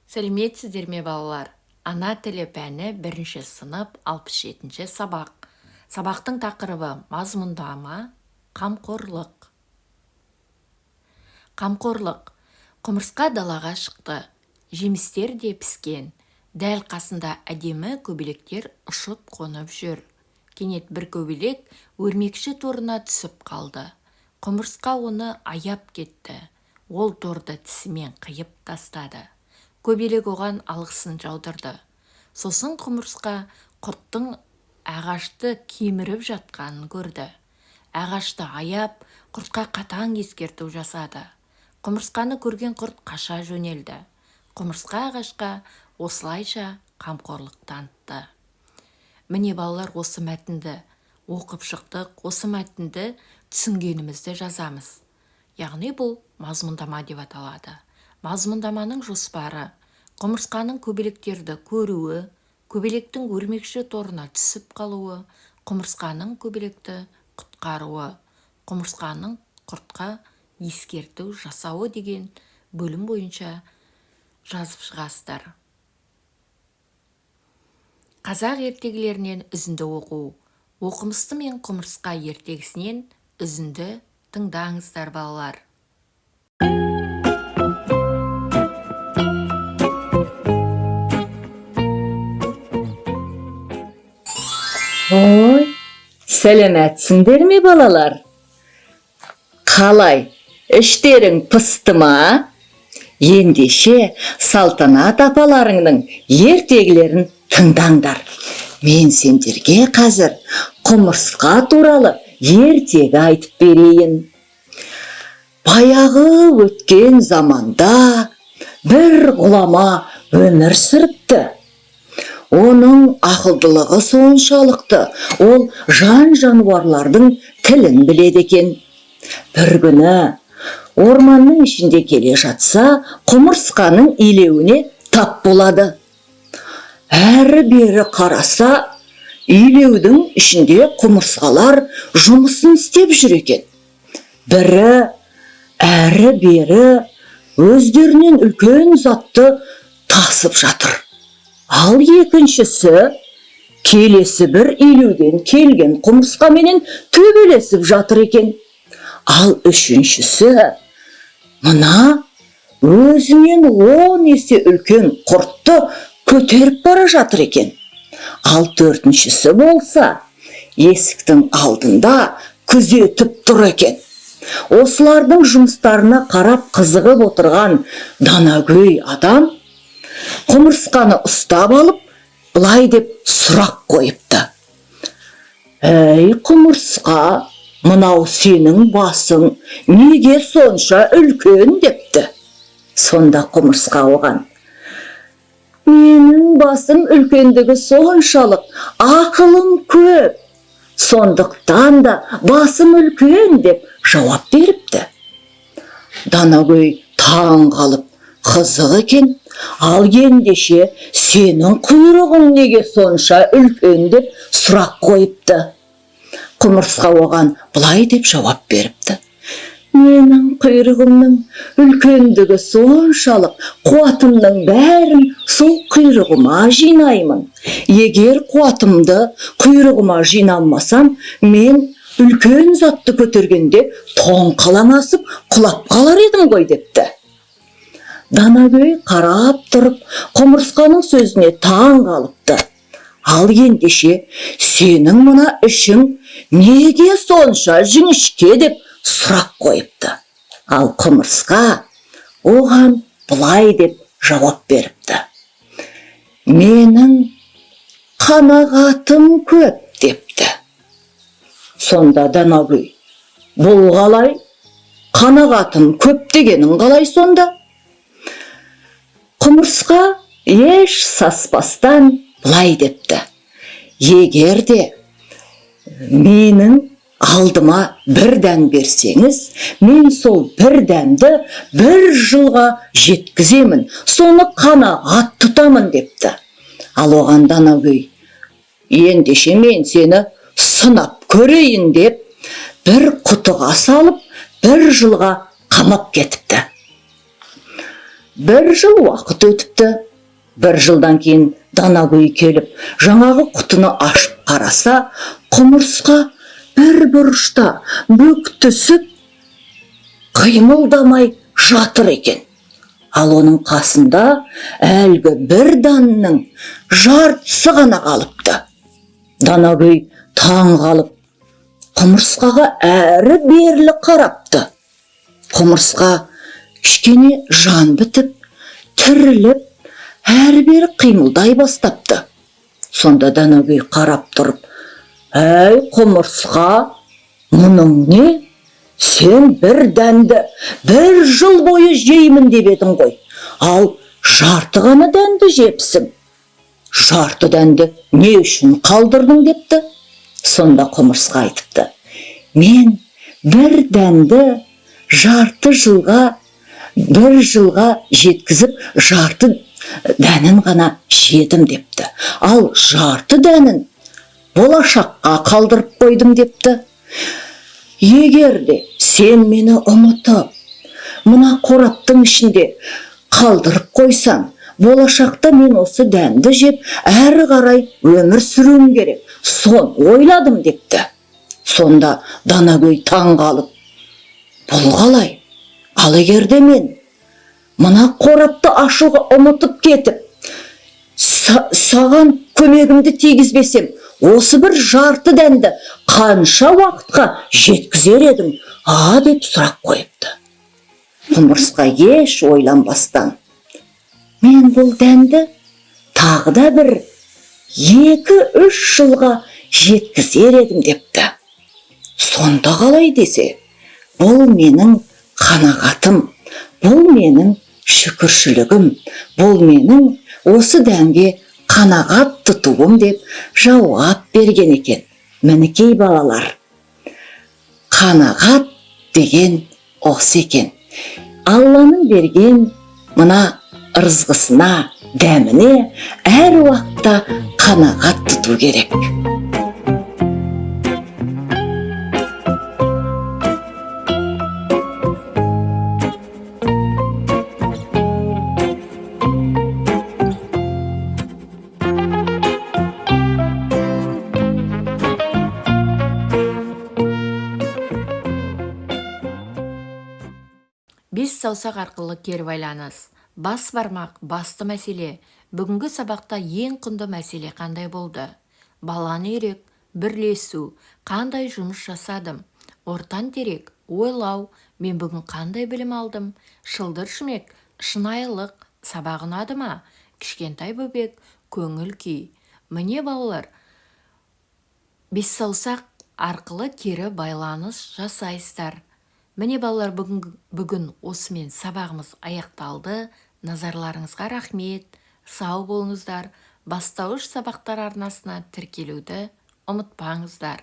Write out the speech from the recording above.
Сәлеметсіздер ме балалар? Ана тілі пәні 1 сынып 67 сабақ. Сабақтың тақырыбы мазмұндама, қамқорлық. Қамқорлық. Құмырсқа далаға шықты. Жемістер де піскен. Дәл қасында әдемі көбелектер ұшып қонып жүр. Кенет бір көбелек өрмекші торына түсіп қалды. Құмырсқа оны аяп кетті. Ол торды тісімен қиып тастады. Көбелек оған алғысын жаудырды. Сосын құмырсқа құрттың ағашты кеміріп жатқанын көрді. Ағашты аяп, құртқа қатаң ескерту жасады. Құмырсқаны көрген құрт қаша жөнелді. Құмырсқа ағашқа осылайша қамқорлық танытты. Міне балалар, осы мәтінді оқып шықтық, осы мәтінді түсінгенімізді жазамыз. Яғни бұл мазмұндама деп аталады. Мазмұндаманың жоспары: құмырсқаның көбелектерді көруі, көбелектің өрмекші торына түсіп қалуы, құмырсқаның көбелекті құтқаруы, құмырсқаның құртқа ескерту жасауы деген бөлім бойынша жазып шығасыздар. Қазақ ертегілерінен үзінді оқу. Оқымысты мен құмырсқа ертегісінен үзінді тыңдаңыздар балалар. Ой, сәлеметсіңдер ме балалар? Қалай, іштерің пысты ма? Ендеше Салтанат апаларыңның ертегілерін тыңдаңдар. Мен сендерге қазір құмырсқа туралы ертегі айтып берейін. Баяғы өткен заманда бір ғұлама өмір сүріпті. Оның ақылдылығы соншалықты, ол жан-жануарлардың тілін біледі екен. Бір күні орманның ішінде келе жатса, құмырсқаның илеуіне тап болады. Әрі-бері қараса, илеудің ішінде құмырсқалар жұмысын істеп жүр екен. Бірі әрі-бері өздерінен үлкен затты тасып жатыр. Ал екіншісі келесі бір илеуден келген құмырсқаменен төбелесіп жатыр екен. Ал үшіншісі мына өзінен 10 есе үлкен құртты көтеріп бара жатыр екен. Ал төртіншісі болса есіктің алдында күзетіп тұр екен. Осылардың жұмыстарына қарап қызығып отырған Данагөй адам құмырсқаны ұстап алып, былай деп сұрақ қойыпты. Әй құмырсқа, мынау сенің басың неге сонша үлкен депті. Сонда құмырсқа оған: менің басым үлкендігі соншалық, ақылым көп, сондықтан да басым үлкен деп жауап беріпті. Данагөй таң қалып қызық екен. Ал ендеше сенің құйрығың неге сонша үлкен деп сұрақ қойыпты. Құмырсқа оған былай деп жауап беріпті: менің құйрығымның үлкендігі соншалық, қуатымның бәрін сол құйрығыма жинаймын. Егер қуатымды құйрығыма жинамасам, мен үлкен затты көтергенде тоңқалаңасып құлап қалар едім ғой депті. Данагөй қарап тұрып, құмырсқаның сөзіне таң қалыпты. Ал ендеше сенің мына ішің неге сонша жіңішке деп сұрақ қойыпты. Ал құмырсқа оған былай деп жауап беріпті: менің қанағатым көп депті. Сонда Данагөй: бұл қалай? Қанағатым көп дегенің қалай сонда? Құмырсқа еш саспастан былай депті: егер де менің алдыма бір дән берсеңіз, мен сол бір дәнді 1 жылға жеткіземін, соны қанағат тұтамын депті. Ал оған Данагөй: ендеше мен сені сынап көрейін деп, бір құтыға салып 1 жылға қамап кетіпті. 1 жыл уақыт өтіпті. 1 жылдан кейін Данагөй келіп, жаңағы құтыны ашып қараса, құмырсқа бір бұрышта бүк түсіп, қимылдамай жатыр екен. Ал оның қасында әлгі бір данның жартысы ғана қалыпты. Данагөй таң қалып, құмырсқаға әрі берлі қарапты. Құмырсқа кішкене жан бітіп, тіріліп, әрі бері қимылдай бастапты. Сонда Данагөй қарап тұрып, «Әй, құмырсқа, мұның не? Сен бір дәнді 1 жыл бойы жеймін деп едің ғой. Ал жарты ғана дәнді жепсің. Жарты дәнді не үшін қалдырдың?» депті. Сонда құмырсқа айтыпты, «Мен бір дәнді жарты жылға, 1 жылға жеткізіп, жарты дәнін ғана жедім» депті. «Ал жарты дәнін болашаққа қалдырып қойдым» депті. «Егер де сен мені ұмытып, мына қораптың ішінде қалдырып қойсаң, болашақта мен осы дәнді жеп, әрі қарай өмір сүруім керек. Сон ойладым» депті. Сонда Данагөй таң қалып, «Бұл қалай? Ал егер де мен мына қорапты ашуға ұмытып кетіп, саған көмегімді тигізбесем, осы бір жарты дәнді қанша уақытқа жеткізер едің?» деп сұрақ қойыпты. Құмырсқа еш ойланбастан, «Мен бұл дәнді тағы да бір 2-3 жылға жеткізер едім» депті. Сонда қалай десе, «Бұл менің қанағатым, бұл менің шүкіршілігім, бұл менің осы дәнге қанағат тұтуым» деп жауап берген екен. Мінекей балалар, қанағат деген осы екен. Алланың берген мына ырызғысына, дәміне әр уақытта қанағат тұту керек. Бес саусақ арқылы кері байланыс. Бас бармақ басты мәселе. Бүгінгі сабақта ең құнды мәселе қандай болды? Баланы үйрек, бірлесу, қандай жұмыс жасадым? Ортан терек, ойлау, мен бүгін қандай білім алдым? Шылдыр шүмек, шынайылық, сабақ ұнады ма? Кішкентай бөбек, көңіл күй. Міне балалар, бес саусақ арқылы кері байланыс жасайсыздар. Міне балалар, бүгін осымен сабағымыз аяқталды. Назарларыңызға рахмет. Сау болыңыздар. Бастауыш сабақтар арнасына тіркелуді ұмытпаңыздар.